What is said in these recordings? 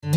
Hi,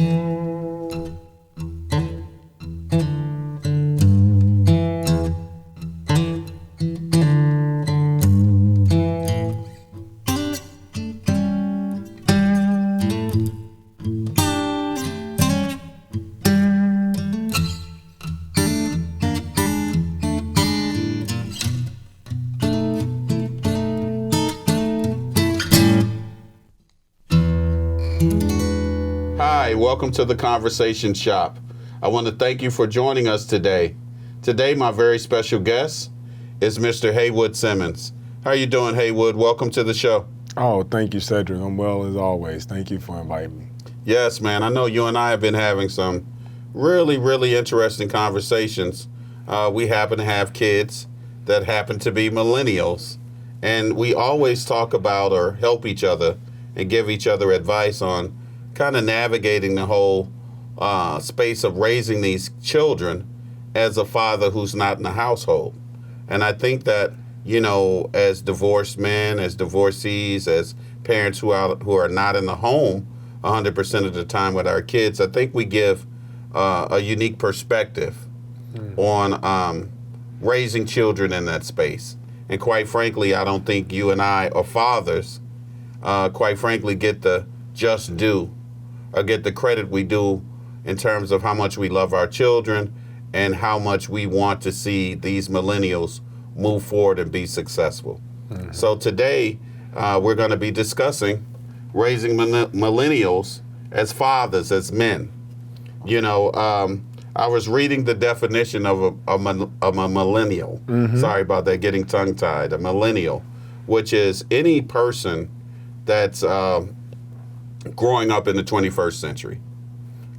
welcome to the Conversation Shop. I want to thank you for joining us today. Today, my very special guest is Mr. Haywood Simmons. How are you doing, Haywood? Welcome to the show. Oh, thank you, Sedrick. I'm well as always. Thank you for inviting me. Yes, man. I know you and I have been having some really interesting conversations. We happen to have kids that happen to be millennials, and we always talk about or help each other and give each other advice on kind of navigating the whole space of raising these children as a father who's not in the household. And I think that, you know, as divorced men, as divorcees, as parents who are not in the home 100% of the time with our kids, I think we give a unique perspective on raising children in that space. And quite frankly, I don't think you and I or fathers, quite frankly, get the just due or get the credit we do in terms of how much we love our children and how much we want to see these millennials move forward and be successful. Mm-hmm. So today, we're going to be discussing raising millennials as fathers, as men. You know, I was reading the definition of a millennial. Mm-hmm. Sorry about that, getting tongue-tied. A millennial, which is any person that's growing up in the 21st century.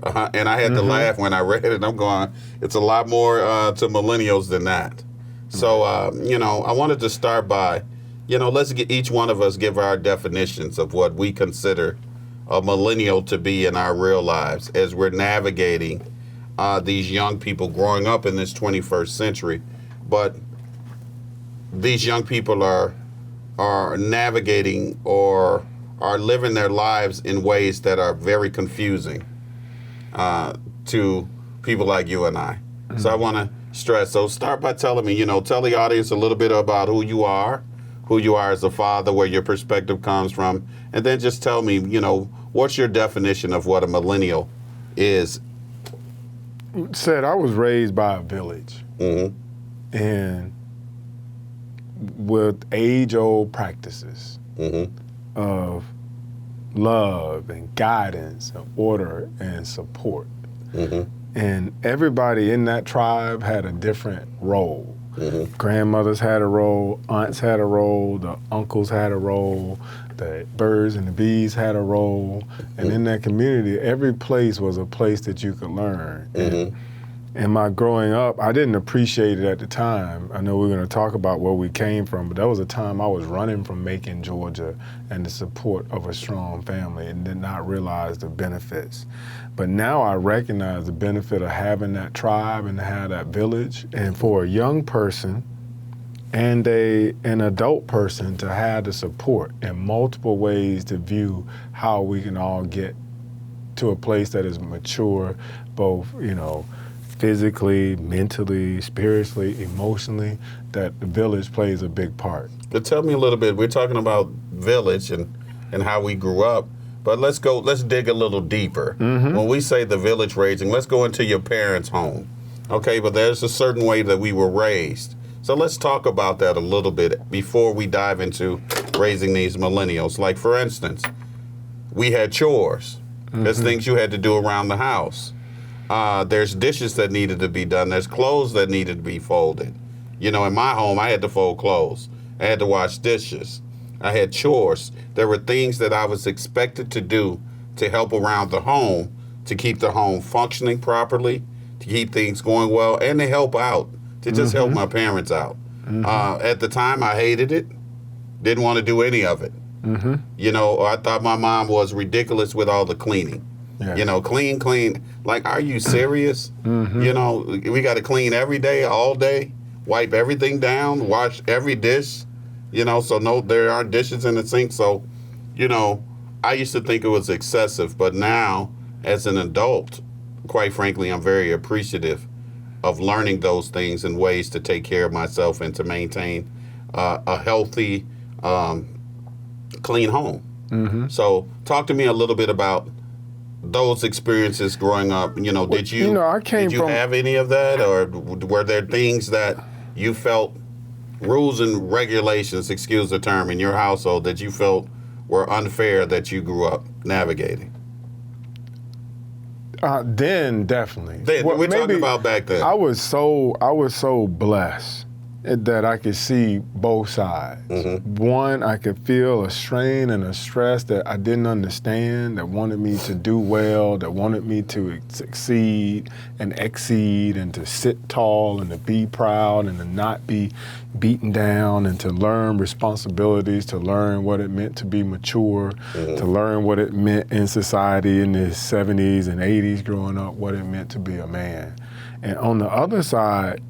And I had to laugh when I read it. I'm going, it's a lot more to millennials than that. So, you know, I wanted to start by, you know, let's get each one of us give our definitions of what we consider a millennial to be in our real lives as we're navigating these young people growing up in this 21st century. But these young people are navigating or are living their lives in ways that are very confusing to people like you and I. Mm-hmm. So I want to stress. So start by telling me, you know, tell the audience a little bit about who you are as a father, where your perspective comes from, and then just tell me, you know, what's your definition of what a millennial is? Said I was raised by a village, and with age-old practices of love and guidance and order and support. And everybody in that tribe had a different role. Grandmothers had a role, aunts had a role, the uncles had a role, the birds and the bees had a role. And in that community, every place was a place that you could learn. And my growing up, I didn't appreciate it at the time. I know we're going to talk about where we came from, but that was a time I was running from Macon, Georgia, and the support of a strong family, and did not realize the benefits. But now I recognize the benefit of having that tribe and to have that village. And for a young person and an adult person to have the support in multiple ways to view how we can all get to a place that is mature, both, you know, physically, mentally, spiritually, emotionally, that the village plays a big part. But tell me a little bit, we're talking about village and how we grew up, but let's dig a little deeper. When we say the village raising, let's go into your parents' home. Okay, but there's a certain way that we were raised. So let's talk about that a little bit before we dive into raising these millennials. Like, for instance, we had chores. There's things you had to do around the house. There's dishes that needed to be done. There's clothes that needed to be folded. You know, in my home, I had to fold clothes. I had to wash dishes. I had chores. There were things that I was expected to do to help around the home, to keep the home functioning properly, to keep things going well, and to help out, to just help my parents out. At the time, I hated it. Didn't want to do any of it. You know, I thought my mom was ridiculous with all the cleaning. Yeah. You know, clean. Like, are you serious? You know, we got to clean every day, all day, wipe everything down, wash every dish, you know, so no, there aren't dishes in the sink. So, you know, I used to think it was excessive, but now as an adult, quite frankly, I'm very appreciative of learning those things and ways to take care of myself and to maintain a healthy, clean home. Mm-hmm. So talk to me a little bit about those experiences growing up. You know, did you have any of that, or were there things that you felt, rules and regulations, excuse the term, in your household that you felt were unfair that you grew up navigating? Then definitely. We're talking about back then. I was so blessed that I could see both sides. Mm-hmm. One, I could feel a strain and a stress that I didn't understand, that wanted me to do well, that wanted me to succeed and exceed and to sit tall and to be proud and to not be beaten down and to learn responsibilities, to learn what it meant to be mature, Mm-hmm. to learn what it meant in society in the 70s and 80s growing up, what it meant to be a man. And on the other side,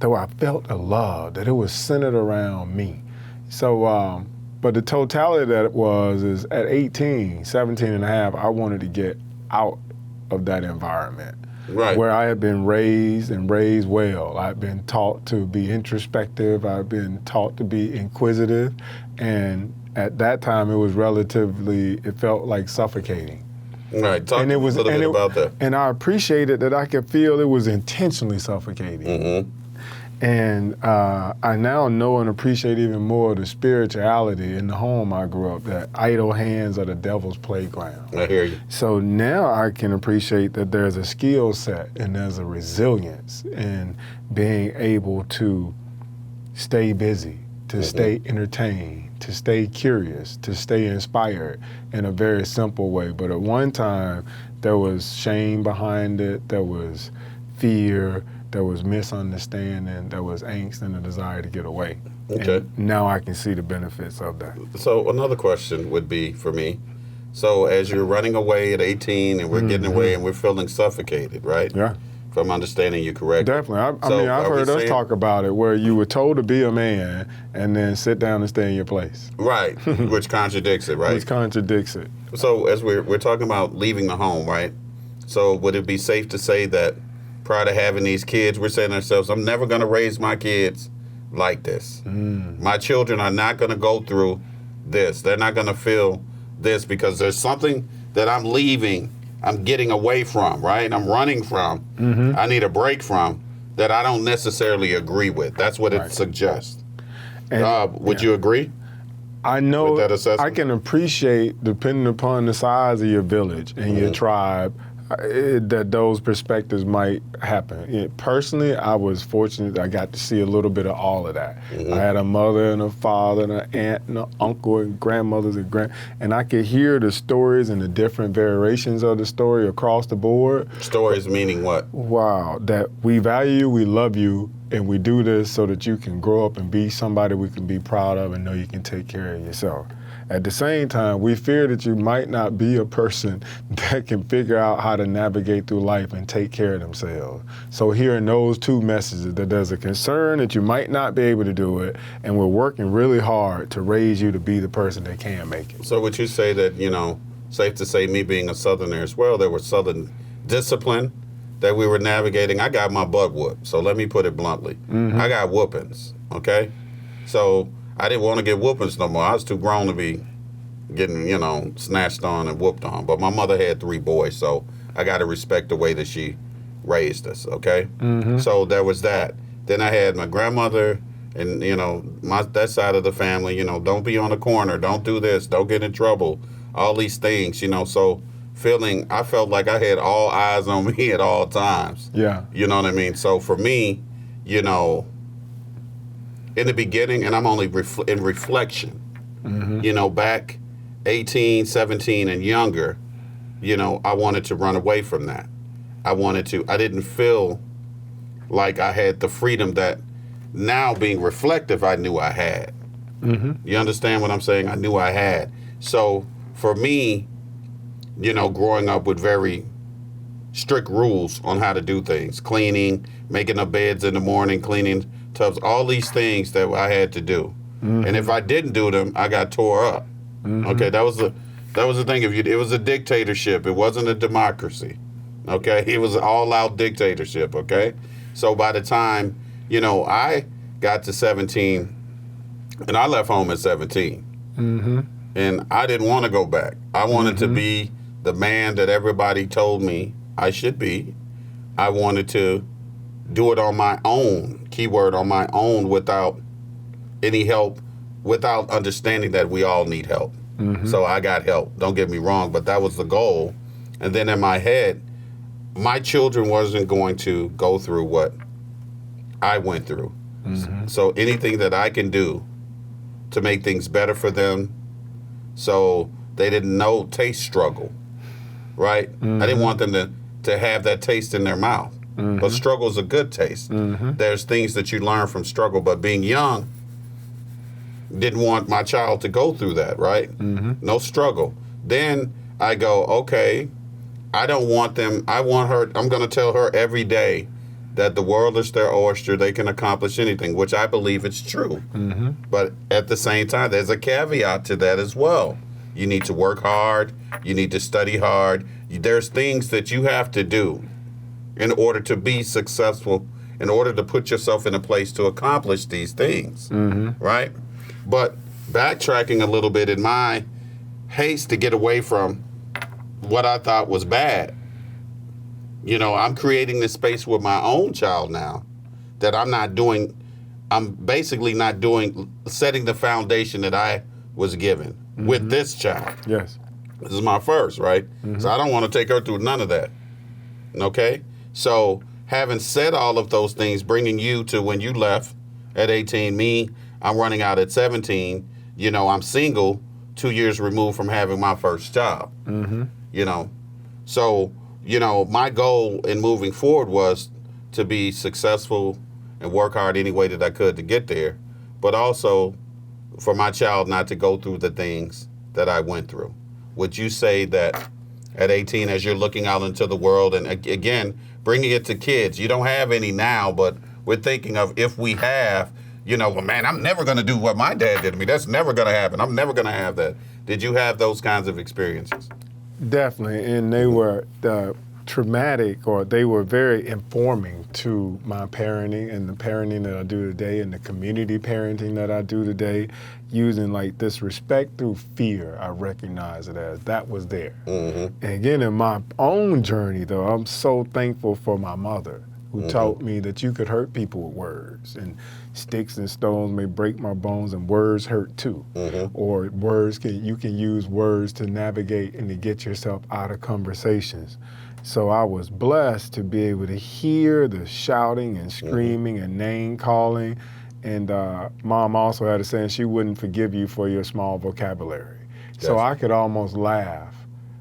though I felt a love, that it was centered around me. So, but the totality that it was is at 17 and a half, I wanted to get out of that environment. Right. Where I had been raised and raised well. I'd been taught to be introspective. I'd been taught to be inquisitive. And at that time, it felt like suffocating. Right. Talk a little bit about that. And I appreciated that I could feel it was intentionally suffocating. Mm-hmm. And I now know and appreciate even more the spirituality in the home I grew up, that idle hands are the devil's playground. I hear you. So now I can appreciate that there's a skill set and there's a resilience in being able to stay busy, to Mm-hmm. stay entertained, to stay curious, to stay inspired in a very simple way. But at one time, there was shame behind it, there was fear, there was misunderstanding, there was angst and a desire to get away. Okay. And now I can see the benefits of that. So another question would be for me, so as you're running away at 18 and we're getting away and we're feeling suffocated, right? Yeah. If I'm understanding you correctly. Definitely. I So mean, I've are we heard us saying- talk about it where you were told to be a man and then sit down and stay in your place. Right, which contradicts it, right? Which contradicts it. So as we're talking about leaving the home, right? So would it be safe to say that prior to having these kids, we're saying to ourselves, I'm never going to raise my kids like this. My children are not going to go through this. They're not going to feel this because there's something that I'm leaving, I'm getting away from, right? I'm running from, I need a break from, that I don't necessarily agree with. That's what it suggests. And, Would you agree? I know with that assessment? I can appreciate, depending upon the size of your village and your tribe, that those perspectives might happen. Personally, I was fortunate that I got to see a little bit of all of that. I had a mother and a father and an aunt and an uncle and grandmothers and I could hear the stories and the different variations of the story across the board. Stories meaning what? Wow, that we value you, we love you, and we do this so that you can grow up and be somebody we can be proud of and know you can take care of yourself. At the same time, we fear that you might not be a person that can figure out how to navigate through life and take care of themselves. So hearing those two messages, that there's a concern that you might not be able to do it, and we're working really hard to raise you to be the person that can make it. So would you say that, safe to say, me being a Southerner as well, there was Southern discipline that we were navigating? I got my butt whooped, so let me put it bluntly. I got whoopings, okay? So I didn't want to get whoopings no more. I was too grown to be getting, snatched on and whooped on. But my mother had 3 boys, so I got to respect the way that she raised us, okay? So there was that. Then I had my grandmother and, that side of the family, don't be on the corner, don't do this, don't get in trouble, all these things, so I felt like I had all eyes on me at all times. Yeah. You know what I mean? So for me, in the beginning, and I'm only in reflection, back 18, 17 and younger, I wanted to run away from that. I didn't feel like I had the freedom that now being reflective, I knew I had. You understand what I'm saying? I knew I had. So for me, growing up with very strict rules on how to do things, cleaning, making the beds in the morning, cleaning tubs, all these things that I had to do. And if I didn't do them, I got tore up. Okay, that was That was the thing. It was a dictatorship. It wasn't a democracy. Okay, it was an all-out dictatorship. Okay, so by the time I got to 17, and I left home at 17, and I didn't want to go back. I wanted to be the man that everybody told me I should be. I wanted to do it on my own. Keyword, on my own, without any help, without understanding that we all need help. So I got help. Don't get me wrong, but that was the goal. And then in my head, my children wasn't going to go through what I went through. So anything that I can do to make things better for them, so they didn't taste struggle, right? I didn't want them to have that taste in their mouth. But struggle is a good taste. There's things that you learn from struggle, but being young, didn't want my child to go through that, right? No struggle. Then I go, okay, I don't want them, I want her, I'm going to tell her every day that the world is their oyster, they can accomplish anything, which I believe it's true. But at the same time, there's a caveat to that as well. You need to work hard, you need to study hard. There's things that you have to do in order to be successful, in order to put yourself in a place to accomplish these things, right? But backtracking a little bit in my haste to get away from what I thought was bad, I'm creating this space with my own child now that I'm basically not doing, setting the foundation that I was given with this child. Yes. This is my first, right? So I don't want to take her through none of that. Okay? So having said all of those things, bringing you to when you left at 18, I'm running out at 17. I'm single, 2 years removed from having my first job. So, my goal in moving forward was to be successful and work hard any way that I could to get there, but also for my child not to go through the things that I went through. Would you say that at 18, as you're looking out into the world, and again, bringing it to kids, you don't have any now, but we're thinking of if we have, well, man, I'm never going to do what my dad did to me. That's never going to happen. I'm never going to have that. Did you have those kinds of experiences? Definitely, and they were traumatic, or they were very informing to my parenting and the parenting that I do today and the community parenting that I do today, using like this respect through fear. I recognize it as that was there. And again, in my own journey, though, I'm so thankful for my mother, who taught me that you could hurt people with words, and sticks and stones may break my bones, and words hurt too. Or you can use words to navigate and to get yourself out of conversations. So I was blessed to be able to hear the shouting and screaming and name calling. And Mom also had a saying, she wouldn't forgive you for your small vocabulary. Yes. So I could almost laugh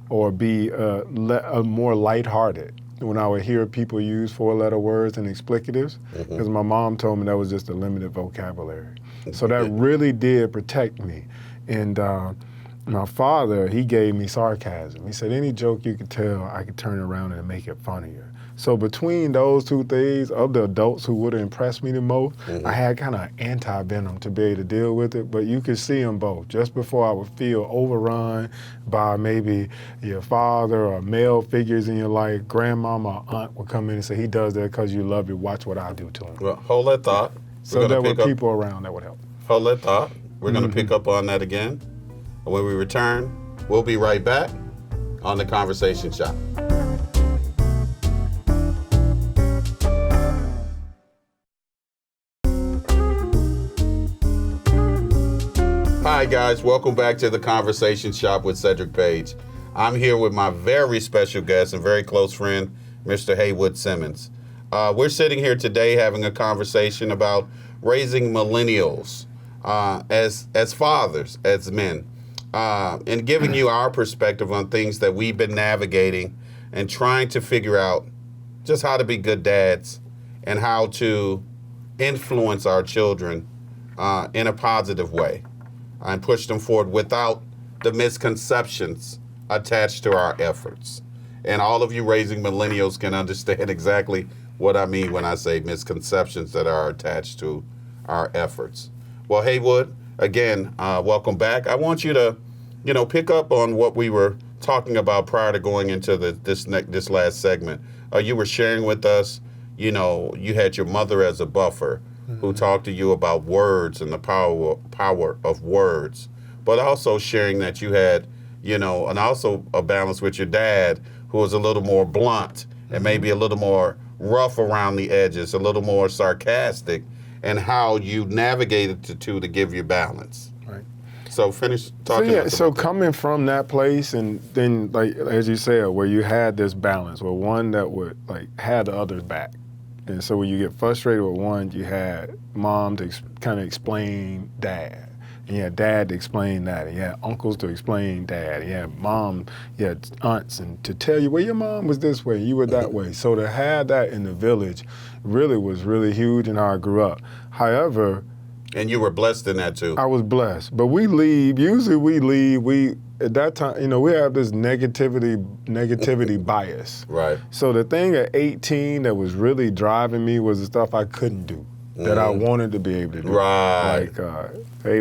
or be more lighthearted when I would hear people use 4-letter words and explicatives, because my mom told me that was just a limited vocabulary. So that really did protect me. And my father, he gave me sarcasm. He said, any joke you could tell, I could turn around and make it funnier. So between those two things, of the adults who would have impressed me the most, I had kind of anti-venom to be able to deal with it, but you could see them both. Just before I would feel overrun by maybe your father or male figures in your life, grandmama or aunt would come in and say, he does that because you love you, watch what I do to him. Well, hold that thought. So there were people around that would help. Hold that thought. We're going to pick up on that again. When we return, we'll be right back on The Conversation Shop. Hi guys, welcome back to The Conversation Shop with Sedrick Page. I'm here with my very special guest and very close friend, Mr. Haywood Simmons. We're sitting here today having a conversation about raising millennials as fathers, as men. And giving you our perspective on things that we've been navigating and trying to figure out just how to be good dads and how to influence our children in a positive way and push them forward without the misconceptions attached to our efforts. And all of you raising millennials can understand exactly what I mean when I say misconceptions that are attached to our efforts. Well, Haywood, again, welcome back. I want you to pick up on what we were talking about prior to going into this last segment. You were sharing with us, you had your mother as a buffer who talked to you about words and the power of words, but also sharing that you had, and also a balance with your dad who was a little more blunt and maybe a little more rough around the edges, a little more sarcastic, and how you navigated the two to give you balance. Right. So finish talking. So coming from that place, and then like as you said, where you had this balance, where one that would had the other's back, and so when you get frustrated with one, you had mom to kind of explain dad. And you had dad to explain that, and you had uncles to explain dad, and you had mom, you had aunts, and to tell you, well, your mom was this way, you were that way. So to have that in the village was really huge in how I grew up. However, and you were blessed in that too. I was blessed. But we leave, at that time, we have this negativity bias. Right. So the thing at 18 that was really driving me was the stuff I couldn't do, that I wanted to be able to do. Right.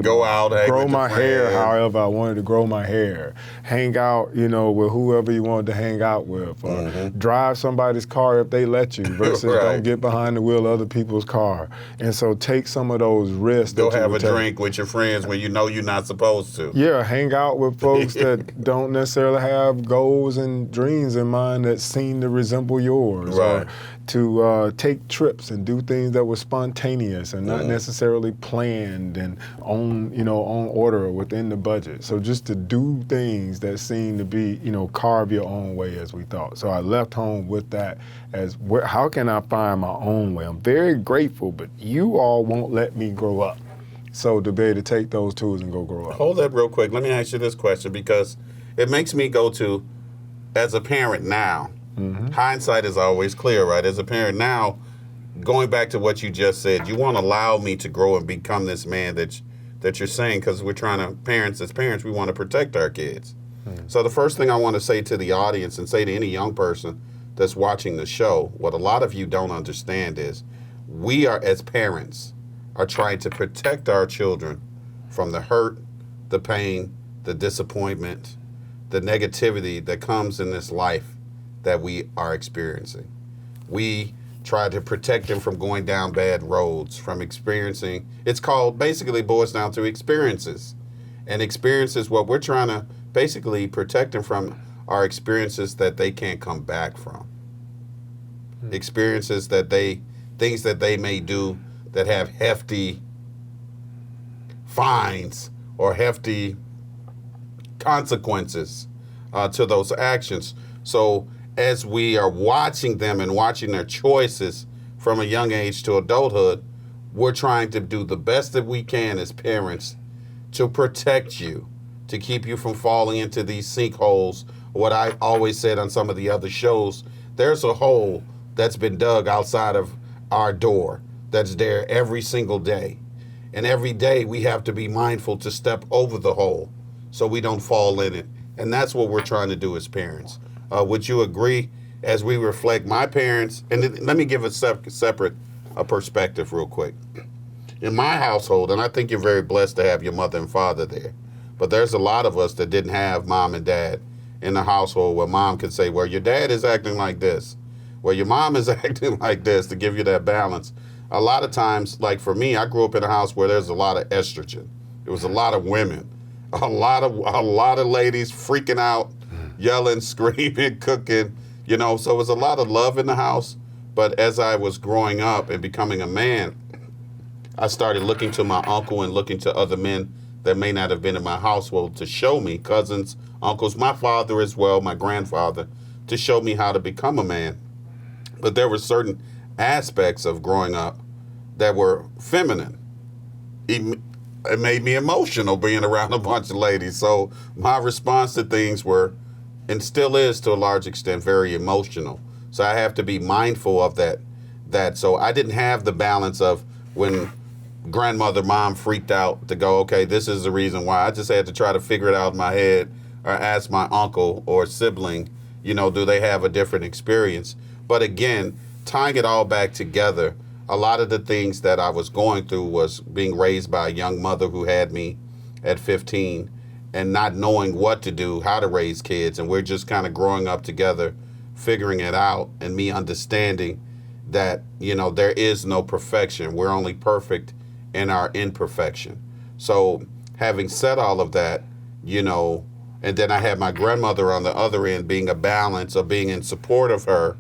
Go out, grow my hair however I wanted to grow my hair, hang out, with whoever you wanted to hang out with, or drive somebody's car if they let you, versus don't get behind the wheel of other people's car. And so take some of those risks. Go have a drink with your friends when you know you're not supposed to. Yeah, hang out with folks that don't necessarily have goals and dreams in mind that seem to resemble yours. Right. Or to take trips and do things that were spontaneous and not necessarily planned and on order or within the budget. So just to do things that seem to be, carve your own way, as we thought. So I left home with that as, how can I find my own way? I'm very grateful, but you all won't let me grow up. So to be able to take those tools and go grow up. Hold that real quick. Let me ask you this question, because it makes me go to, as a parent now, hindsight is always clear, right? As a parent now, going back to what you just said, you won't allow me to grow and become this man that you're saying, because we're trying to, as parents, we want to protect our kids. So the first thing I want to say to the audience and say to any young person that's watching the show, what a lot of you don't understand is we are, as parents, are trying to protect our children from the hurt, the pain, the disappointment, the negativity that comes in this life that we are experiencing. We try to protect them from going down bad roads, from experiencing, it's called, basically boils down to experiences. And experiences, what we're trying to basically protect them from are experiences that they can't come back from. Experiences things that they may do that have hefty fines or hefty consequences to those actions. So as we are watching them and watching their choices from a young age to adulthood, we're trying to do the best that we can as parents to protect you, to keep you from falling into these sinkholes. What I always said on some of the other shows, there's a hole that's been dug outside of our door that's there every single day. And every day we have to be mindful to step over the hole so we don't fall in it. And that's what we're trying to do as parents. Would you agree, as we reflect my parents, and let me give a separate perspective real quick. In my household, and I think you're very blessed to have your mother and father there, but there's a lot of us that didn't have mom and dad in the household where mom could say, well, your dad is acting like this, well, your mom is acting like this, to give you that balance. A lot of times, like for me, I grew up in a house where there's a lot of estrogen. There was a lot of women, a lot of ladies freaking out, yelling, screaming, cooking, so it was a lot of love in the house. But as I was growing up and becoming a man, I started looking to my uncle and looking to other men that may not have been in my household to show me, cousins, uncles, my father as well, my grandfather, to show me how to become a man. But there were certain aspects of growing up that were feminine. It made me emotional being around a bunch of ladies. So my response to things were, and still is to a large extent, very emotional. So I have to be mindful of that. So I didn't have the balance of when grandmother, mom freaked out to go, okay, this is the reason why. I just had to try to figure it out in my head or ask my uncle or sibling, do they have a different experience? But again, tying it all back together, a lot of the things that I was going through was being raised by a young mother who had me at 15 and not knowing what to do, how to raise kids, and we're just kind of growing up together, figuring it out, and me understanding that, there is no perfection. We're only perfect in our imperfection. So having said all of that, and then I had my grandmother on the other end being a balance of being in support of her.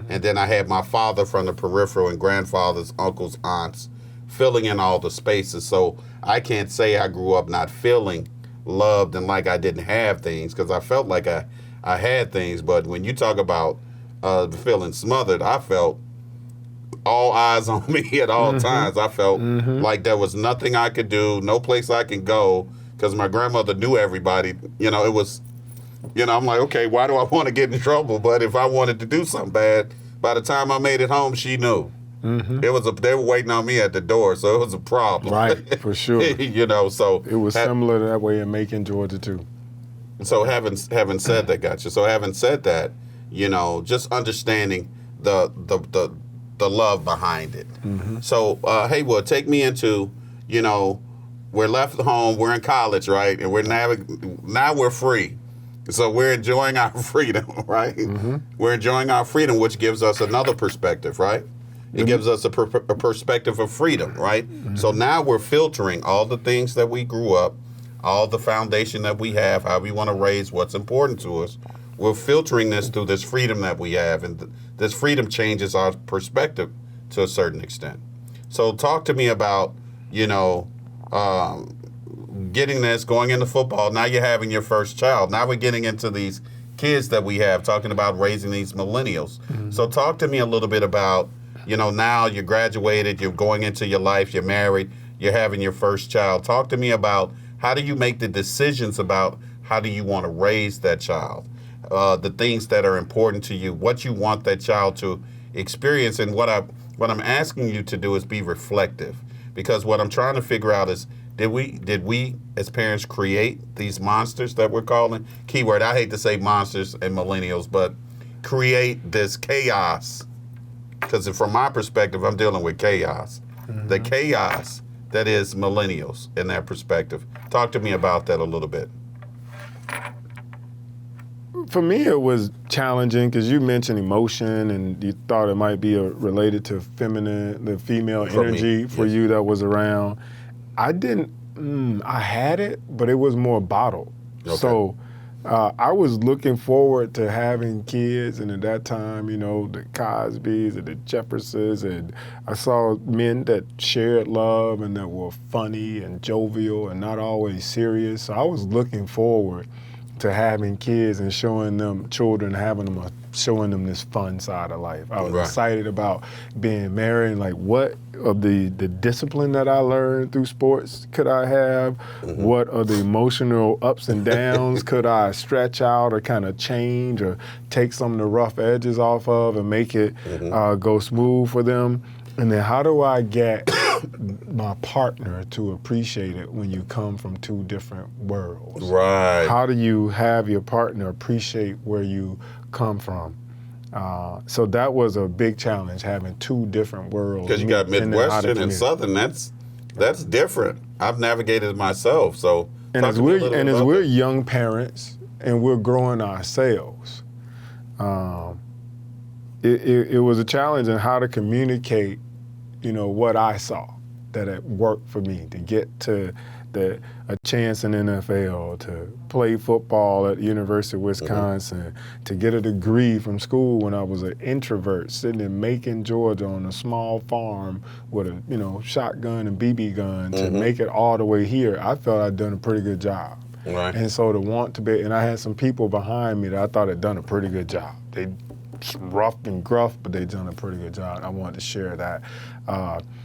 And then I had my father from the peripheral and grandfathers, uncles, aunts, filling in all the spaces. So I can't say I grew up not feeling loved and like I didn't have things, because I felt like I had things. But when you talk about feeling smothered, I felt all eyes on me at all times. I felt like there was nothing I could do, no place I could go, because my grandmother knew everybody. It was, I'm like, okay, why do I want to get in trouble? But if I wanted to do something bad, by the time I made it home, she knew. They were waiting on me at the door, so it was a problem. Right, for sure. So it was similar to that way in Macon, Georgia, too. So having said that, gotcha. So having said that, just understanding the love behind it. So Haywood, take me into, we're left home, we're in college, right, and now we're free. So we're enjoying our freedom, right? We're enjoying our freedom, which gives us another perspective, right? It gives us a perspective of freedom, right? So now we're filtering all the things that we grew up, all the foundation that we have, how we want to raise what's important to us. We're filtering this through this freedom that we have, and this freedom changes our perspective to a certain extent. So talk to me about, getting this, going into football. Now you're having your first child. Now we're getting into these kids that we have, talking about raising these millennials. So talk to me a little bit about, now you're graduated, you're going into your life, you're married, you're having your first child. Talk to me about, how do you make the decisions about how do you want to raise that child? The things that are important to you, what you want that child to experience. And what I'm asking you to do is be reflective, because what I'm trying to figure out is, did we as parents create these monsters that we're calling? Keyword, I hate to say monsters and millennials, but create this chaos. Because from my perspective, I'm dealing with chaos. The chaos that is millennials in that perspective. Talk to me about that a little bit. For me, it was challenging because you mentioned emotion, and you thought it might be related to the female energy for you that was around. I didn't. I had it, but it was more bottled. Okay. So I was looking forward to having kids, and at that time, the Cosbys and the Jeffersons, and I saw men that shared love and that were funny and jovial and not always serious. So I was looking forward to having kids and showing them this fun side of life. I was excited about being married, and like, what of the discipline that I learned through sports could I have? What are the emotional ups and downs could I stretch out or kind of change or take some of the rough edges off of and make it go smooth for them? And then how do I get my partner to appreciate it when you come from two different worlds? Right. How do you have your partner appreciate where you come from? So that was a big challenge, having two different worlds. Because you got Midwestern and Southern, that's different. I've navigated it myself. So as we're young parents and we're growing ourselves, it was a challenge in how to communicate, what I saw that it worked for me to get to a chance in NFL, to play football at the University of Wisconsin, to get a degree from school when I was an introvert sitting in Macon, Georgia on a small farm with a shotgun and BB gun to make it all the way here. I felt I'd done a pretty good job. Right. And so to want to be, and I had some people behind me that I thought had done a pretty good job. They rough and gruff, but they done a pretty good job. I wanted to share that.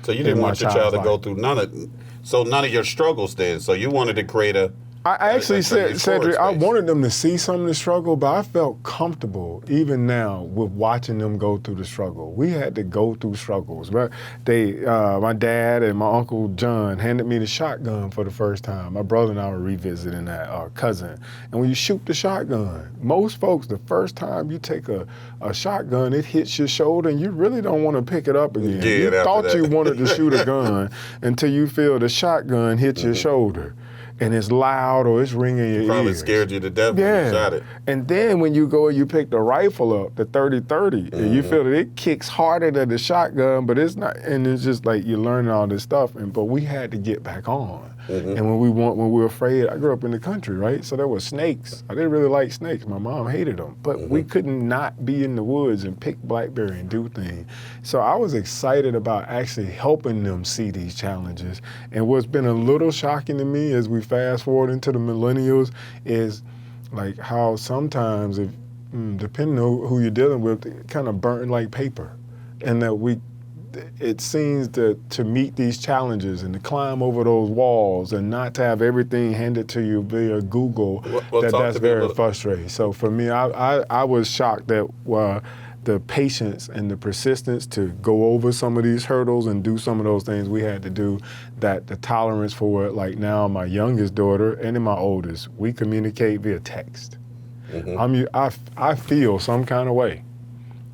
So you didn't want your child to go through none of your struggles then. So you wanted to create I actually said, Sedrick, I wanted them to see some of the struggle, but I felt comfortable even now with watching them go through the struggle. We had to go through struggles. But my dad and my Uncle John handed me the shotgun for the first time. My brother and I were revisiting that, our cousin. And when you shoot the shotgun, most folks, the first time you take a shotgun, it hits your shoulder and you really don't want to pick it up again. You thought you wanted to shoot a gun until you feel the shotgun hit your shoulder. and it's loud or it's ringing in your Probably ears. scared you to death when you shot it. And then when you go and you pick the rifle up, the 30-30, and you feel that it kicks harder than the shotgun, but it's not, and it's just like you're learning all this stuff. But we had to get back on. And when we were afraid, I grew up in the country, right? So there were snakes. I didn't really like snakes. My mom hated them. But we couldn't not be in the woods and pick blackberry and do things. So I was excited about actually helping them see these challenges. And what's been a little shocking to me as we fast forward into the millennials is like how sometimes, if depending on who you're dealing with, it kind of burnt like paper. And that it seems that to meet these challenges and to climb over those walls and not to have everything handed to you via Google, that's very frustrating. So for me, I was shocked that the patience and the persistence to go over some of these hurdles and do some of those things we had to do, that the tolerance for it, like now my youngest daughter and then my oldest, we communicate via text. I feel some kind of way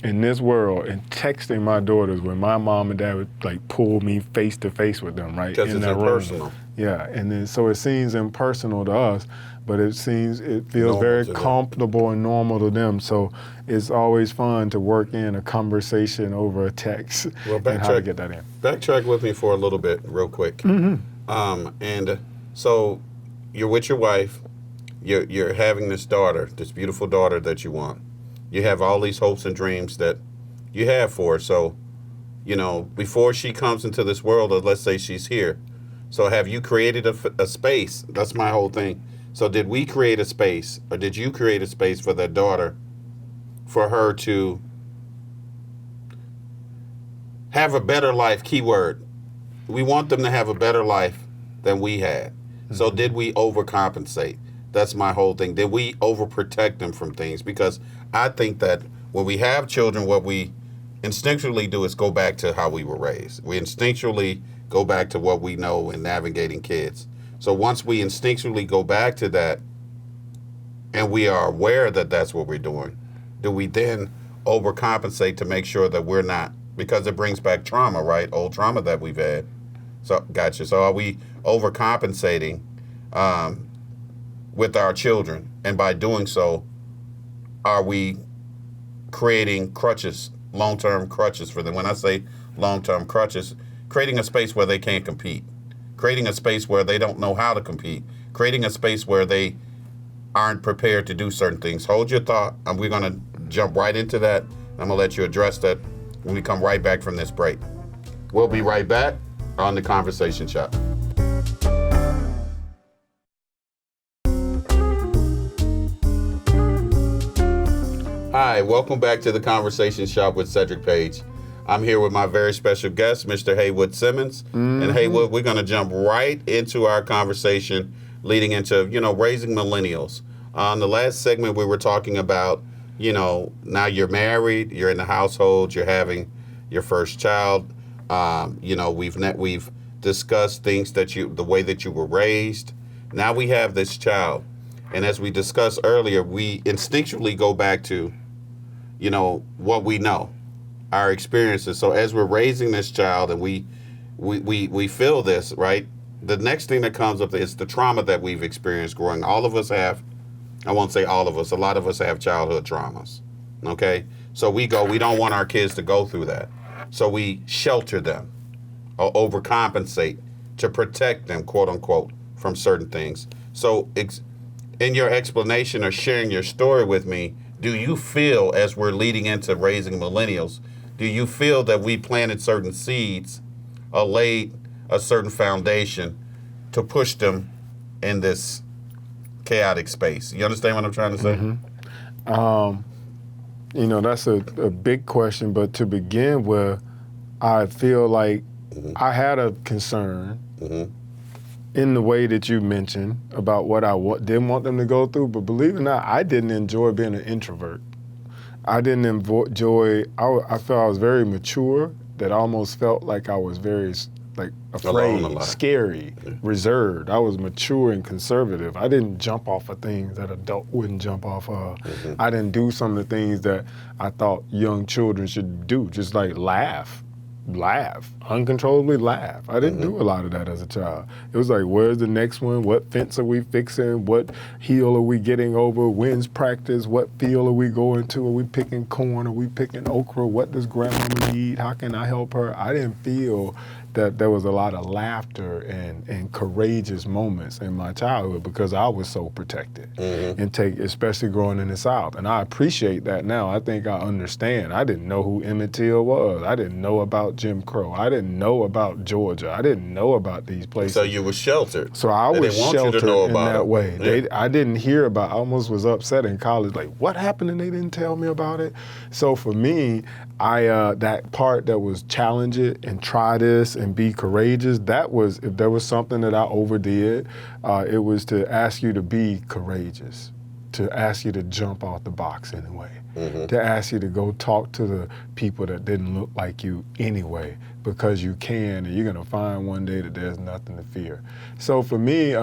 in this world and texting my daughters when my mom and dad would like pull me face to face with them, right? Because it's impersonal. Yeah, and then so it seems impersonal to us, but it feels normal, very comfortable and normal to them. So it's always fun to work in a conversation over a text and how to get that in. Backtrack with me for a little bit, real quick. And so you're with your wife, you're having this daughter, this beautiful daughter that you want. You have all these hopes and dreams that you have for her. So, before she comes into this world, or let's say she's here, so have you created a space? That's my whole thing. So did we create a space, or did you create a space for that daughter, for her to have a better life, keyword? We want them to have a better life than we had. So did we overcompensate? That's my whole thing. Did we overprotect them from things? Because I think that when we have children, what we instinctually do is go back to how we were raised. We instinctually go back to what we know in navigating kids. So once we instinctually go back to that and we are aware that that's what we're doing, do we then overcompensate to make sure that we're not? Because it brings back trauma, right? Old trauma that we've had. So, gotcha. So are we overcompensating with our children? And by doing so, are we creating crutches, long-term crutches for them? When I say long-term crutches, creating a space where they can't compete, creating a space where they don't know how to compete, creating a space where they aren't prepared to do certain things. Hold your thought, and we're going to jump right into that. I'm going to let you address that when we come right back from this break. We'll be right back on The Conversation Shop. Hi, welcome back to The Conversation Shop with Sedrick Page. I'm here with my very special guest, Mr. Haywood Simmons. And Haywood, we're going to jump right into our conversation leading into, raising millennials. On the last segment, we were talking about, now you're married, you're in the household, you're having your first child. We've discussed things the way that you were raised. Now we have this child. And as we discussed earlier, we instinctually go back to, what we know, our experiences. So as we're raising this child and we feel this, right? The next thing that comes up is the trauma that we've experienced growing. All of us have, I won't say all of us, a lot of us have childhood traumas, okay? So we don't want our kids to go through that. So we shelter them or overcompensate to protect them, quote unquote, from certain things. So in your explanation or sharing your story with me, do you feel, as we're leading into raising millennials, do you feel that we planted certain seeds or laid a certain foundation to push them in this chaotic space? You understand what I'm trying to say? That's a big question, but to begin with, I feel like I had a concern in the way that you mentioned about what I didn't want them to go through, but believe it or not, I didn't enjoy being an introvert. I didn't enjoy, I felt I was very mature, that I almost felt like I was very afraid, scary, reserved. I was mature and conservative. I didn't jump off of things that adult wouldn't jump off of. I didn't do some of the things that I thought young children should do, just like laugh. laugh, uncontrollably laugh. I didn't do a lot of that as a child. It was like, where's the next one? What fence are we fixing? What hill are we getting over? When's practice? What field are we going to? Are we picking corn? Are we picking okra? What does grandmama need? How can I help her? I didn't feel that there was a lot of laughter and courageous moments in my childhood because I was so protected and especially growing in the South. And I appreciate that now. I think I understand. I didn't know who Emmett Till was. I didn't know about Jim Crow. I didn't know about Georgia. I didn't know about these places. So you were sheltered. So I was sheltered in that way. Yeah. I didn't hear about, I almost was upset in college, like, what happened and they didn't tell me about it? So for me, that part that was challenge it and try this and be courageous, that was, if there was something that I overdid, it was to ask you to be courageous, to ask you to jump off the box anyway, to ask you to go talk to the people that didn't look like you anyway, because you can, and you're gonna find one day that there's nothing to fear. So for me,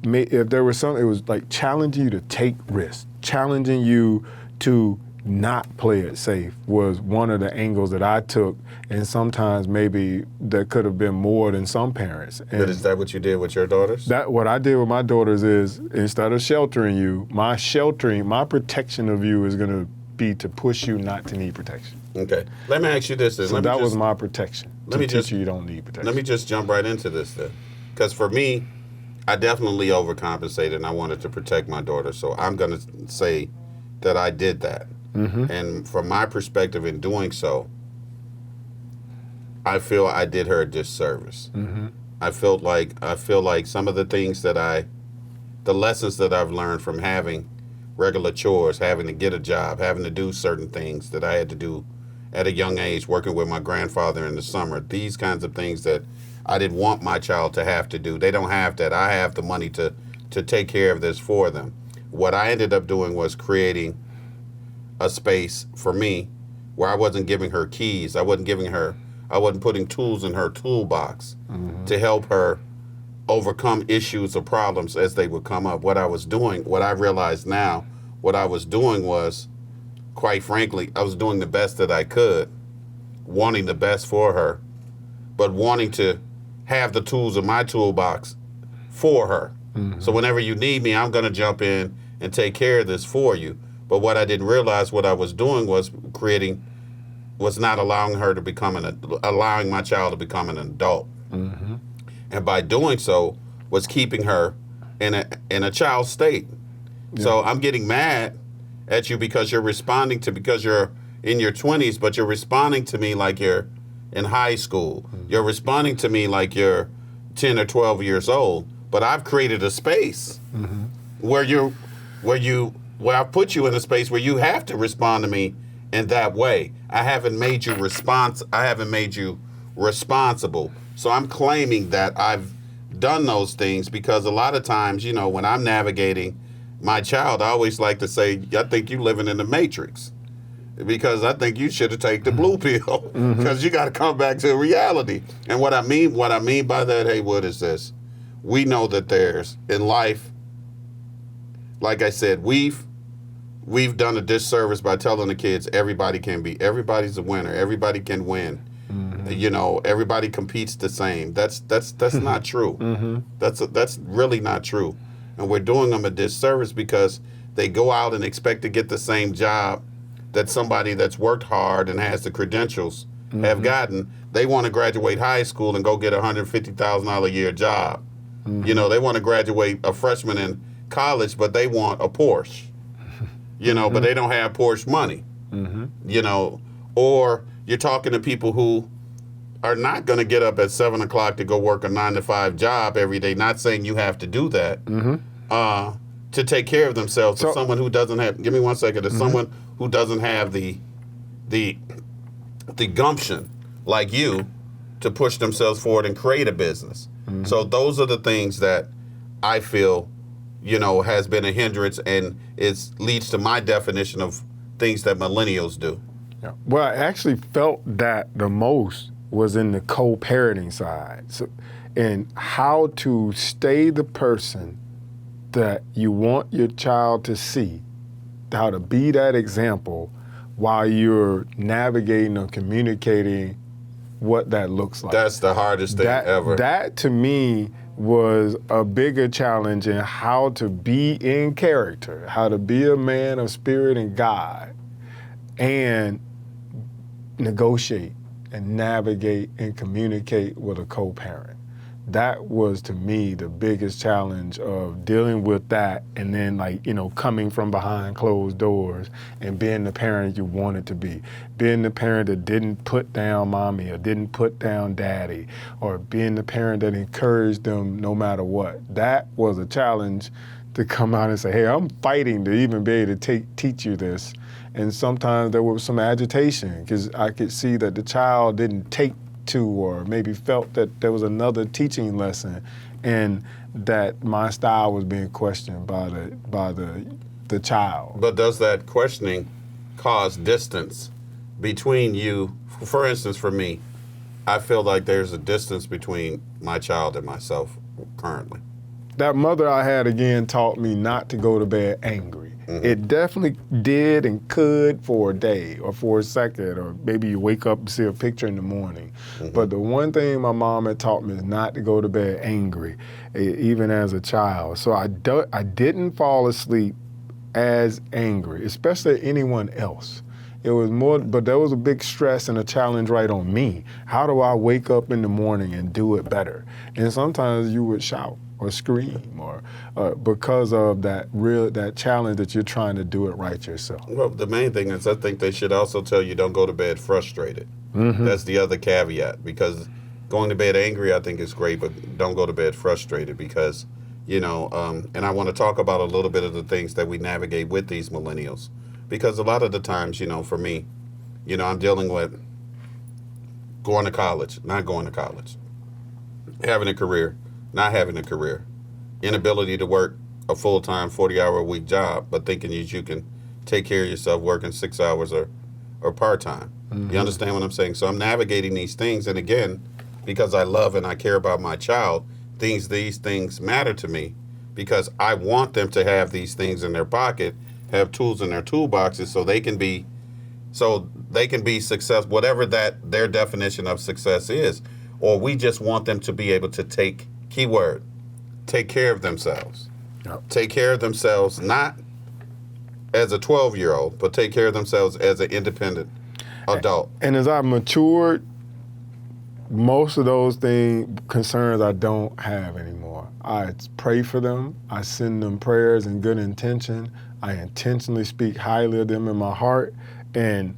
if there was something, it was like challenging you to take risks, challenging you to not play it safe was one of the angles that I took, and sometimes maybe there could have been more than some parents. And but is that what you did with your daughters? That what I did with my daughters is, instead of sheltering you, my protection of you is going to be to push you not to need protection. Okay. Let me ask you this then. So that was my protection. To teach you don't need protection. Let me just jump right into this then. Because for me, I definitely overcompensated and I wanted to protect my daughter. So I'm going to say that I did that. And from my perspective in doing so, I feel I did her a disservice. I feel like some of the things the lessons that I've learned from having regular chores, having to get a job, having to do certain things that I had to do at a young age, working with my grandfather in the summer, these kinds of things that I didn't want my child to have to do. They don't have that. I have the money to take care of this for them. What I ended up doing was creating a space for me where I wasn't giving her keys. I wasn't putting tools in her toolbox to help her overcome issues or problems as they would come up. What I realize now, what I was doing was, quite frankly, I was doing the best that I could, wanting the best for her, but wanting to have the tools in my toolbox for her. So whenever you need me, I'm gonna jump in and take care of this for you. But what I didn't realize what I was doing was not allowing allowing my child to become an adult. And by doing so, was keeping her in a child state. Yeah. So I'm getting mad at you because you're in your 20s, but you're responding to me like you're in high school. You're responding to me like you're 10 or 12 years old. But I've created a space where I put you in a space where you have to respond to me in that way. I haven't made you responsible. So I'm claiming that I've done those things because a lot of times, when I'm navigating my child, I always like to say, I think you living in the Matrix. Because I think you should have taken the blue pill because you got to come back to reality. And what I mean by that, Haywood, is this. We know that there's, in life, like I said, we've done a disservice by telling the kids everybody's a winner, everybody can win. Everybody competes the same. That's not true. That's really not true. And we're doing them a disservice because they go out and expect to get the same job that somebody that's worked hard and has the credentials have gotten. They want to graduate high school and go get a $150,000 a year job. They want to graduate a freshman in college, but they want a Porsche. But they don't have Porsche money. Or you're talking to people who are not going to get up at 7 o'clock to go work a 9-to-5 job every day. Not saying you have to do that to take care of themselves. So, someone who doesn't have, give me 1 second, to someone who doesn't have the gumption like you to push themselves forward and create a business. So those are the things that I feel, has been a hindrance and leads to my definition of things that millennials do. Yeah. Well, I actually felt that the most was in the co-parenting side. So, and how to stay the person that you want your child to see, how to be that example, while you're navigating or communicating what that looks like. That's the hardest thing ever. That to me was a bigger challenge in how to be in character, how to be a man of spirit and God, and negotiate and navigate and communicate with a co-parent. That was, to me, the biggest challenge of dealing with that, and then, like, you know, coming from behind closed doors and being the parent you wanted to be, being the parent that didn't put down mommy or didn't put down daddy, or being the parent that encouraged them no matter what. That was a challenge to come out and say, hey, I'm fighting to even be able to teach you this. And sometimes there was some agitation because I could see that the child didn't take to, or maybe felt that there was another teaching lesson, and that my style was being questioned by the child. But does that questioning cause distance between you? For instance, for me, I feel like there's a distance between my child and myself currently. That mother I had, again, taught me not to go to bed angry. Mm-hmm. It definitely did and could for a day or for a second, or maybe you wake up and see a picture in the morning. Mm-hmm. But the one thing my mom had taught me is not to go to bed angry, even as a child. So I didn't fall asleep as angry, especially at anyone else. It was more, but there was a big stress and a challenge right on me. How do I wake up in the morning and do it better? And sometimes you would shout or scream, or because of that challenge that you're trying to do it right yourself. Well, the main thing is I think they should also tell you don't go to bed frustrated. Mm-hmm. That's the other caveat, because going to bed angry I think is great, but don't go to bed frustrated, because, you know, and I want to talk about a little bit of the things that we navigate with these millennials, because a lot of the times, you know, for me, you know, I'm dealing with going to college, not going to college, having a career, not having a career, inability to work a full-time 40-hour-a-week job, but thinking you can take care of yourself working 6 hours or part-time. Mm-hmm. You understand what I'm saying? So I'm navigating these things, and again, because I love and I care about my child, these things matter to me, because I want them to have these things in their pocket, have tools in their toolboxes, so they can be successful, whatever that their definition of success is. Or we just want them to be able to take care of themselves. Yep. Take care of themselves, not as a 12-year-old, but take care of themselves as an independent adult. And as I've matured, most of those concerns I don't have anymore. I pray for them. I send them prayers and good intention. I intentionally speak highly of them in my heart. And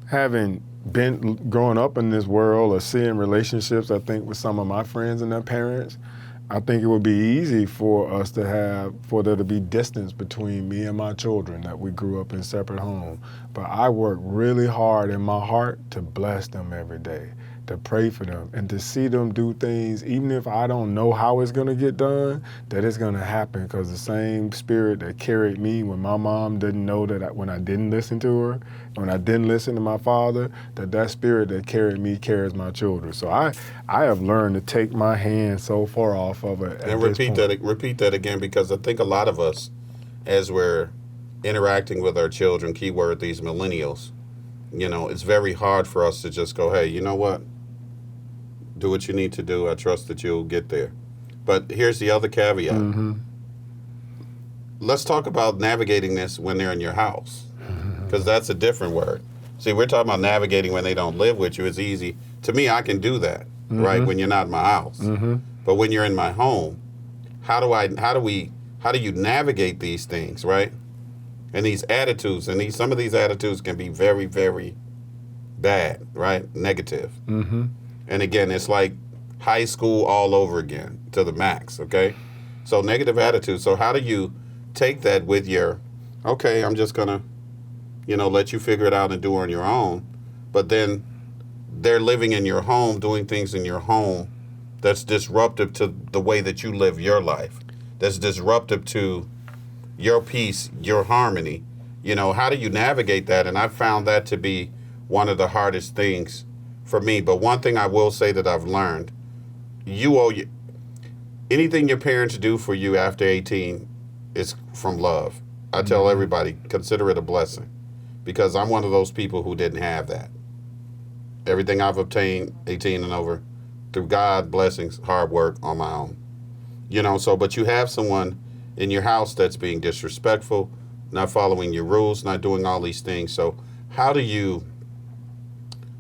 having been growing up in this world or seeing relationships, I think, with some of my friends and their parents, I think it would be easy for there to be distance between me and my children, that we grew up in separate homes. But I work really hard in my heart to bless them every day, to pray for them, and to see them do things, even if I don't know how it's going to get done, that it's going to happen, because the same spirit that carried me when my mom didn't know that when I didn't listen to her, when I didn't listen to my father, that spirit that carried me carries my children. So I have learned to take my hand so far off of it. And repeat that again, because I think a lot of us, as we're interacting with our children, keyword these millennials, you know, it's very hard for us to just go, hey, you know what? Do what you need to do. I trust that you'll get there. But here's the other caveat. Mm-hmm. Let's talk about navigating this when they're in your house, because that's a different word. See, we're talking about navigating when they don't live with you. It's easy. To me, I can do that, mm-hmm. right, when you're not in my house. Mm-hmm. But when you're in my home, how do you navigate these things, right? And these attitudes, and some of these attitudes can be very, very bad, right? Negative. Mm-hmm. And again, it's like high school all over again to the max, okay? So negative attitude. So how do you take that with okay, I'm just going to, let you figure it out and do it on your own. But then they're living in your home, doing things in your home that's disruptive to the way that you live your life, that's disruptive to your peace, your harmony. How do you navigate that? And I found that to be one of the hardest things for me. But one thing I will say that I've learned, anything your parents do for you after 18 is from love. I tell everybody, consider it a blessing, because I'm one of those people who didn't have that. Everything I've obtained, 18 and over, through God, blessings, hard work on my own. But you have someone in your house that's being disrespectful, not following your rules, not doing all these things. So how do you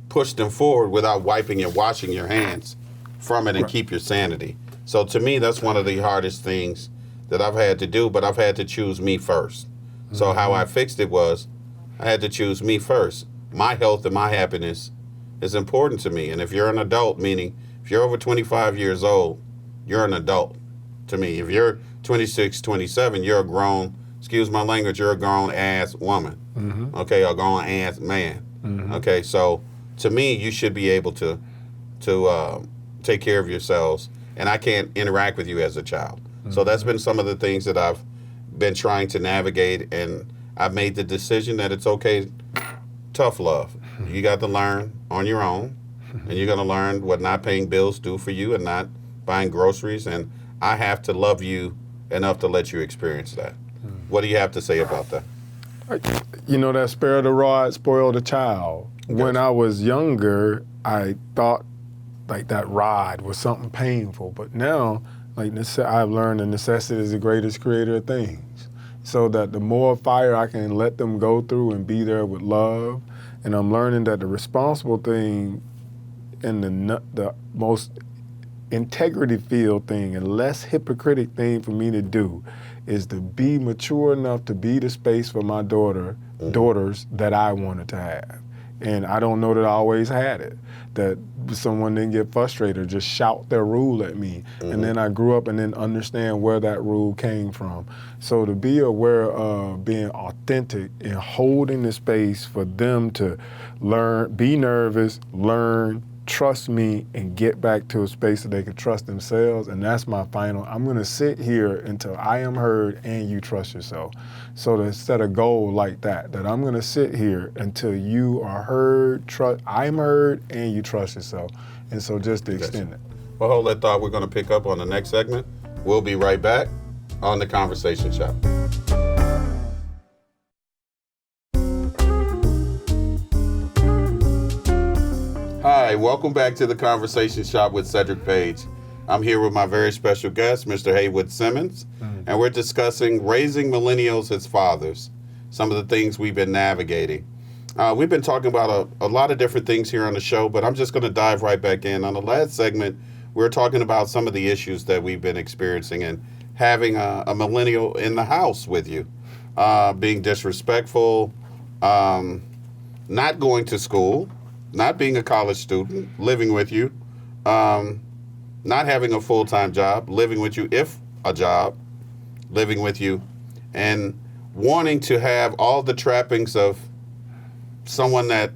push them forward without wiping and washing your hands from it and keep your sanity? So to me, that's one of the hardest things that I've had to do, but I've had to choose me first. So how I fixed it was I had to choose me first. My health and my happiness is important to me. And if you're an adult, meaning if you're over 25 years old, you're an adult to me. If you're 26, 27, you're a grown, excuse my language, you're a grown ass woman. Okay, or grown ass man. Okay, so to me, you should be able to take care of yourselves, and I can't interact with you as a child. So that's been some of the things that I've been trying to navigate, and I've made the decision that it's okay. Tough love. You got to learn on your own, and you're going to learn what not paying bills do for you and not buying groceries, and I have to love you enough to let you experience that. What do you have to say about that? That spare the rod, spoil the child. Yes. When I was younger, I thought like that rod was something painful, but now, I've learned the necessity is the greatest creator of things. So that the more fire I can let them go through and be there with love, and I'm learning that the responsible thing and the most integrity-filled thing and less hypocritic thing for me to do is to be mature enough to be the space for my daughters that I wanted to have. And I don't know that I always had it, that someone didn't get frustrated or just shout their rule at me. And then I grew up and then understand where that rule came from. So to be aware of being authentic and holding the space for them to learn, be nervous, learn, trust me, and get back to a space that they can trust themselves. And that's my final. I'm going to sit here until I am heard and you trust yourself. So to set a goal like that I'm going to sit here until you are heard, I'm heard, and you trust yourself. And so just to extend it. Well, hold that thought. We're going to pick up on the next segment. We'll be right back on The Conversation Shop. Hi, welcome back to The Conversation Shop with Sedrick Page. I'm here with my very special guest, Mr. Haywood Simmons, and we're discussing raising millennials as fathers, some of the things we've been navigating. We've been talking about a lot of different things here on the show, but I'm just going to dive right back in. On the last segment, we were talking about some of the issues that we've been experiencing and having a millennial in the house with you, being disrespectful, not going to school, not being a college student, living with you, not having a full-time job, living with you, if a job, living with you, and wanting to have all the trappings of someone that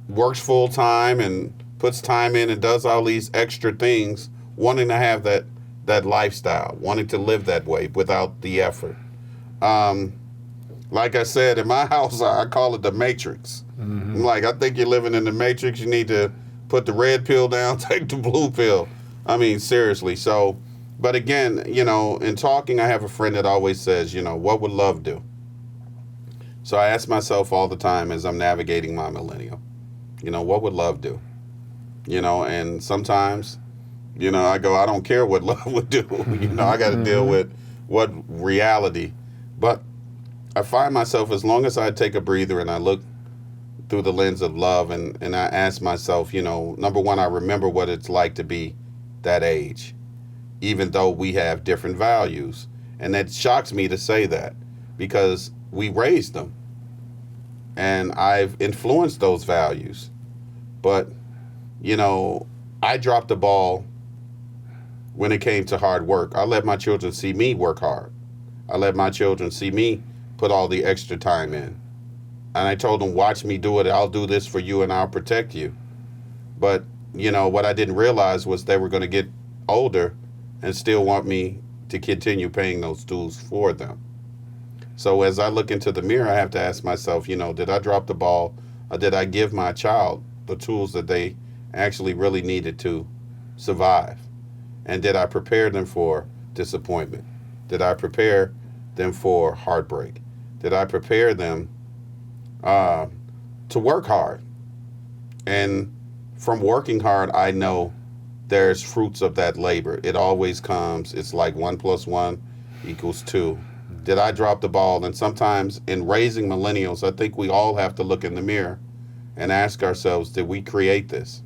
works full-time and puts time in and does all these extra things, wanting to have that lifestyle, wanting to live that way without the effort. Like I said, in my house, I call it the Matrix. I'm like, I think you're living in the Matrix. You need to put the red pill down, take the blue pill. I mean, seriously. So, but again, in talking, I have a friend that always says, what would love do? So I ask myself all the time as I'm navigating my millennial, what would love do? And sometimes, I go, I don't care what love would do. I got to deal with what reality. But I find myself, as long as I take a breather and I look through the lens of love and I ask myself, number one, I remember what it's like to be that age, even though we have different values. And that shocks me to say that because we raised them and I've influenced those values. But, I dropped the ball when it came to hard work. I let my children see me work hard. I let my children see me put all the extra time in. And I told them, watch me do it. I'll do this for you and I'll protect you. But, what I didn't realize was they were going to get older and still want me to continue paying those dues for them. So as I look into the mirror, I have to ask myself, did I drop the ball or did I give my child the tools that they actually really needed to survive? And did I prepare them for disappointment? Did I prepare them for heartbreak? Did I prepare them to work hard? And from working hard, I know there's fruits of that labor. It always comes. It's like 1 + 1 = 2. Did I drop the ball? And sometimes in raising millennials, I think we all have to look in the mirror and ask ourselves, did we create this?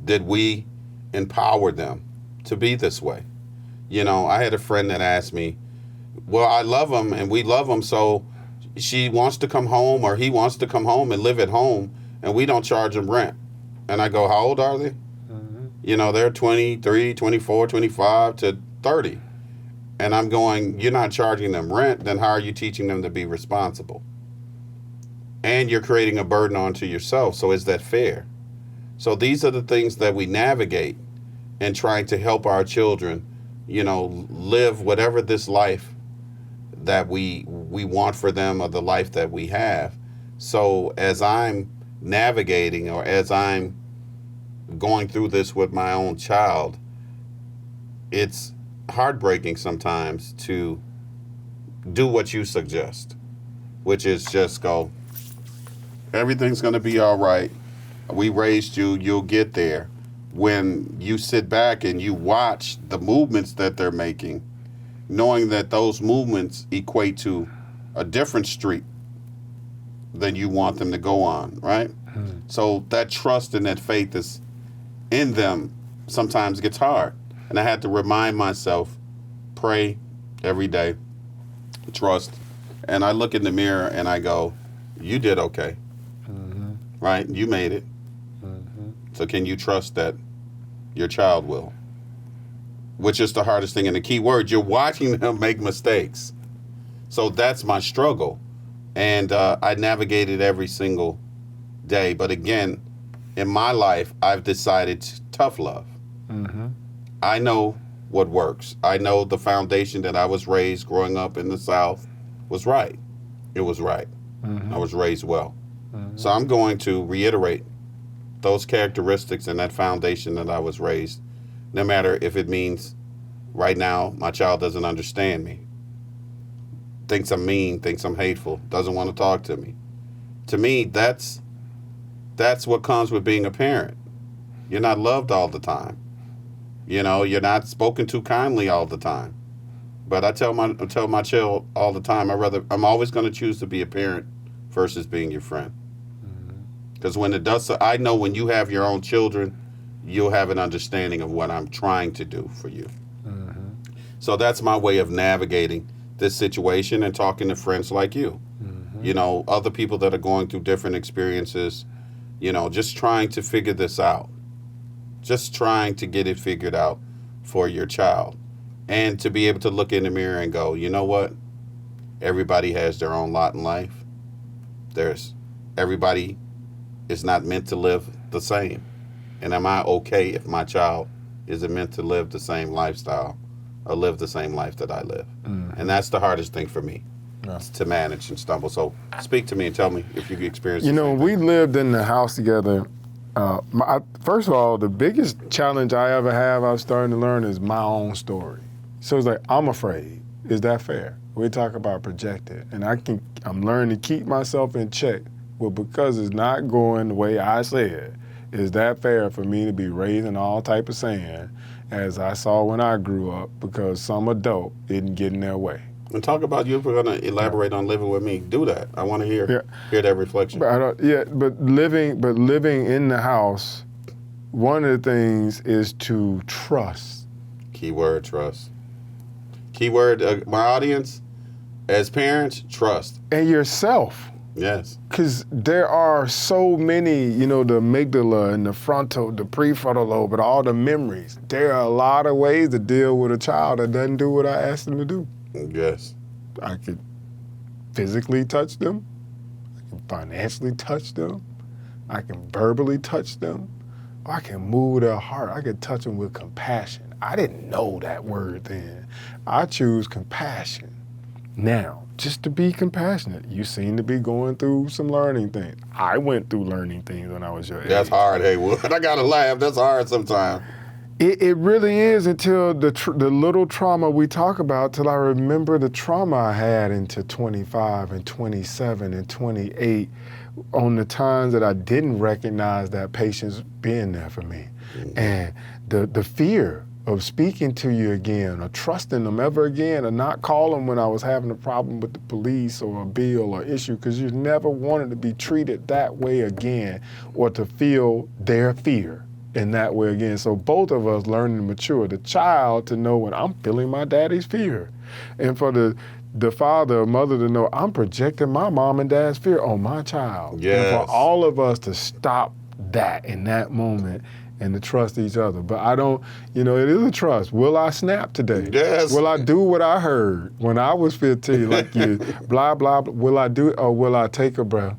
Did we empower them to be this way? You know, I had a friend that asked me, well, I love them and we love them, so she wants to come home or he wants to come home and live at home and we don't charge them rent. And I go, how old are they? You know, they're 23, 24, 25 to 30. And I'm going, you're not charging them rent, then how are you teaching them to be responsible? And you're creating a burden onto yourself, so is that fair? So these are the things that we navigate in trying to help our children, you know, live whatever this life that we want for them or the life that we have. So as I'm navigating or as I'm going through this with my own child, it's heartbreaking sometimes to do what you suggest, which is just go, everything's going to be all right. We raised you, you'll get there. When you sit back and you watch the movements that they're making, knowing that those movements equate to a different street than you want them to go on, right? So that trust and that faith is in them sometimes gets hard. And I had to remind myself, pray every day, trust. And I look in the mirror and I go, you did okay, right? You made it. So can you trust that your child will? Which is the hardest thing. And the key word, you're watching them make mistakes. So that's my struggle. And I navigate it every single day. But again, in my life, I've decided tough love. I know what works. I know the foundation that I was raised growing up in the South was right. It was right. I was raised well. So I'm going to reiterate those characteristics and that foundation that I was raised, no matter if it means right now my child doesn't understand me, thinks I'm mean, thinks I'm hateful, doesn't want to talk to me. To me, that's what comes with being a parent. You're not loved all the time. You know, you're not spoken to kindly all the time. But I tell my child all the time, I'm always going to choose to be a parent versus being your friend. Because when it does, I know when you have your own children, you'll have an understanding of what I'm trying to do for you. So that's my way of navigating this situation and talking to friends like you. You know, other people that are going through different experiences, you know, just trying to figure this out. Just trying to get it figured out for your child. And to be able to look in the mirror and go, you know what? Everybody has their own lot in life. Everybody is not meant to live the same. And am I okay if my child isn't meant to live the same lifestyle or live the same life that I live? And that's the hardest thing for me, to manage and stumble. So speak to me and tell me if you experienced You know, we lived in the house together. First of all, the biggest challenge I ever have, I was starting to learn, is my own story. So it's like, I'm afraid. Is that fair? We talk about projected, and I'm learning to keep myself in check. Well, because it's not going the way I said, is that fair for me to be raising all type of sand as I saw when I grew up because some adult didn't get in their way? And talk about, you were going to elaborate on living with me. Do that. I want to hear that reflection. But living in the house, one of the things is to trust. Keyword, trust. Keyword, my audience, as parents, trust. And yourself. Yes. Because there are so many, you know, the amygdala and the frontal, the prefrontal lobe, and all the memories. There are a lot of ways to deal with a child that doesn't do what I asked them to do. Yes. I could physically touch them. I can financially touch them. I can verbally touch them. Or I can move their heart. I can touch them with compassion. I didn't know that word then. I choose compassion now, just to be compassionate. You seem to be going through some learning things. I went through learning things when I was your age. That's hard, Haywood. I got to laugh. That's hard sometimes. It really is until the little trauma we talk about, till I remember the trauma I had into 25 and 27 and 28 on the times that I didn't recognize that patience being there for me. Mm-hmm. And the fear of speaking to you again or trusting them ever again or not calling when I was having a problem with the police or a bill or issue, because you never wanted to be treated that way again or to feel their fear in that way again. So both of us learning to mature. The child to know when I'm feeling my daddy's fear. And for the father or mother to know I'm projecting my mom and dad's fear on my child. Yes. And for all of us to stop that in that moment and to trust each other. But I don't, it is a trust. Will I snap today? Yes. Will I do what I heard when I was 15, like you, blah, blah, blah. Will I do it or will I take a breath?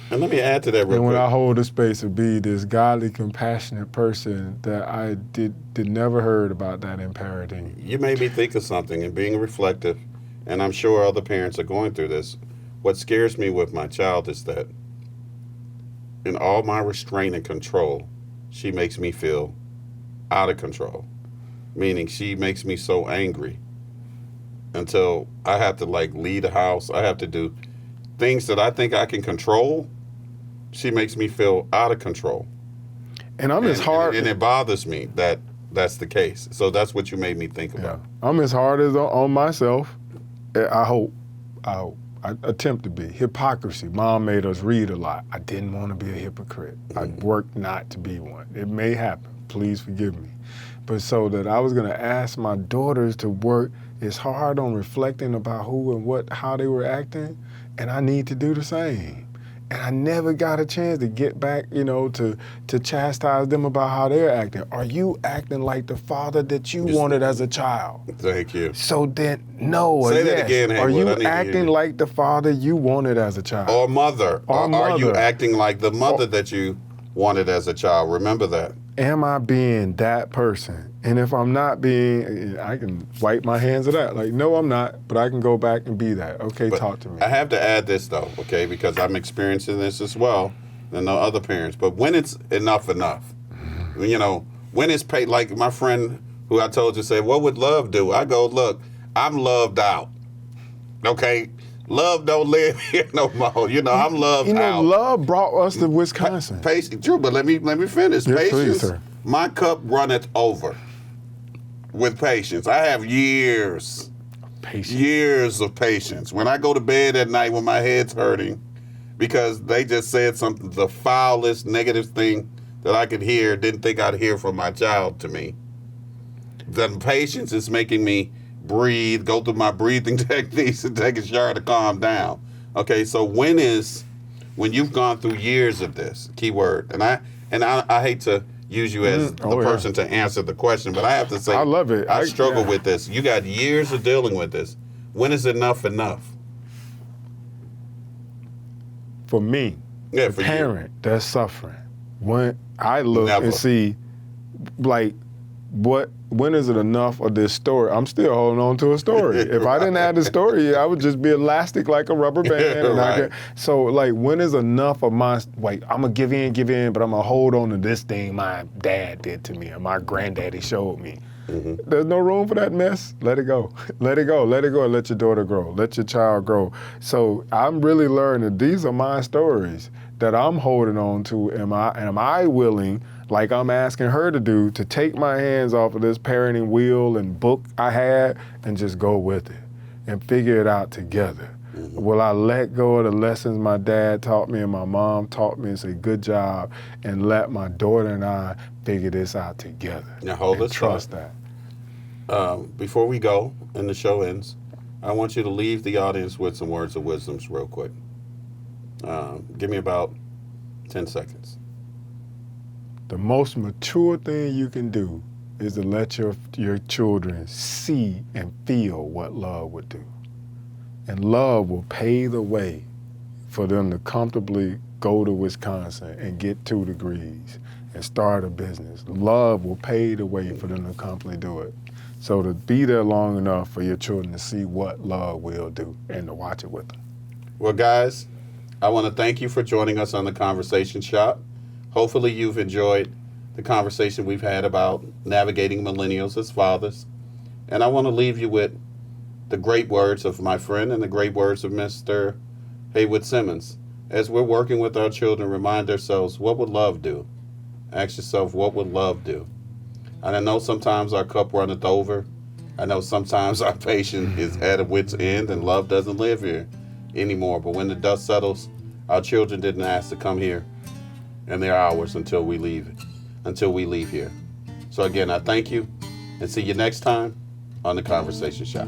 And let me add to that real and when quick. I hold the space of be this godly, compassionate person that I did never heard about that in parenting. You made me think of something and being reflective, and I'm sure other parents are going through this. What scares me with my child is that in all my restraint and control, she makes me feel out of control. Meaning she makes me so angry until I have to leave the house. I have to do things that I think I can control. She makes me feel out of control. And I'm as hard. And it bothers me that that's the case. So that's what you made me think about. Yeah. I'm as hard as on myself. I hope. I attempt to be. Hypocrisy. Mom made us read a lot. I didn't want to be a hypocrite. Mm-hmm. I worked not to be one. It may happen. Please forgive me. But so that I was going to ask my daughters to work as hard on reflecting about who and how they were acting, and I need to do the same. And I never got a chance to get back, to chastise them about how they're acting. Are you acting like the father that you wanted as a child? Thank you. So then, no. Say that again, Haywood. Are you acting like the father you wanted as a child? Or mother. Or mother. Are you acting like the mother that you wanted as a child? Remember that. Am I being that person? And if I'm not being, I can wipe my hands of that. No, I'm not, but I can go back and be that. Okay, but talk to me. I have to add this, though, okay, because I'm experiencing this as well, and the other parents. But when it's enough, when it's paid, like my friend who I told you said, what would love do? I go, look, I'm loved out, okay? Love don't live here no more. I'm loved out. Love brought us to Wisconsin. True, but let me finish. Yes, Patience, please, sir. My cup runneth over with patience. I have years of patience. When I go to bed at night when my head's hurting because they just said something, the foulest, negative thing that I could hear, didn't think I'd hear from my child to me. The patience is making me breathe, go through my breathing techniques and take a shower to calm down. Okay, so when you've gone through years of this, keyword, and I hate to use you as the person to answer the question, but I have to say, I love it. I struggle with this. You got years of dealing with this. When is enough? For me, for parent you. That's suffering. When I look and see, when is it enough of this story? I'm still holding on to a story. If I didn't have the story, I would just be elastic like a rubber band. And right. When is enough of my, I'm going to give in, but I'm going to hold on to this thing my dad did to me or my granddaddy showed me. Mm-hmm. There's no room for that mess. Let it go. Let it go. Let it go and let your daughter grow. Let your child grow. So I'm really learning these are my stories that I'm holding on to. Am I willing, like I'm asking her to do, to take my hands off of this parenting wheel and book I had and just go with it and figure it out together? Mm-hmm. Will I let go of the lessons my dad taught me and my mom taught me and say, good job, and let my daughter and I figure this out together? Now hold us trust that. Before we go and the show ends, I want you to leave the audience with some words of wisdom real quick. Give me about 10 seconds. The most mature thing you can do is to let your children see and feel what love would do. And love will pave the way for them to comfortably go to Wisconsin and get 2 degrees and start a business. Love will pave the way for them to comfortably do it. So to be there long enough for your children to see what love will do and to watch it with them. Well, guys, I want to thank you for joining us on the Conversation Shop. Hopefully you've enjoyed the conversation we've had about navigating millennials as fathers. And I want to leave you with the great words of my friend and the great words of Mr. Haywood Simmons. As we're working with our children, remind ourselves, what would love do? Ask yourself, what would love do? And I know sometimes our cup runneth over. I know sometimes our patience is at a wit's end and love doesn't live here anymore. But when the dust settles, our children didn't ask to come here, and they're ours until we leave here. So again, I thank you and see you next time on The Conversation Shop.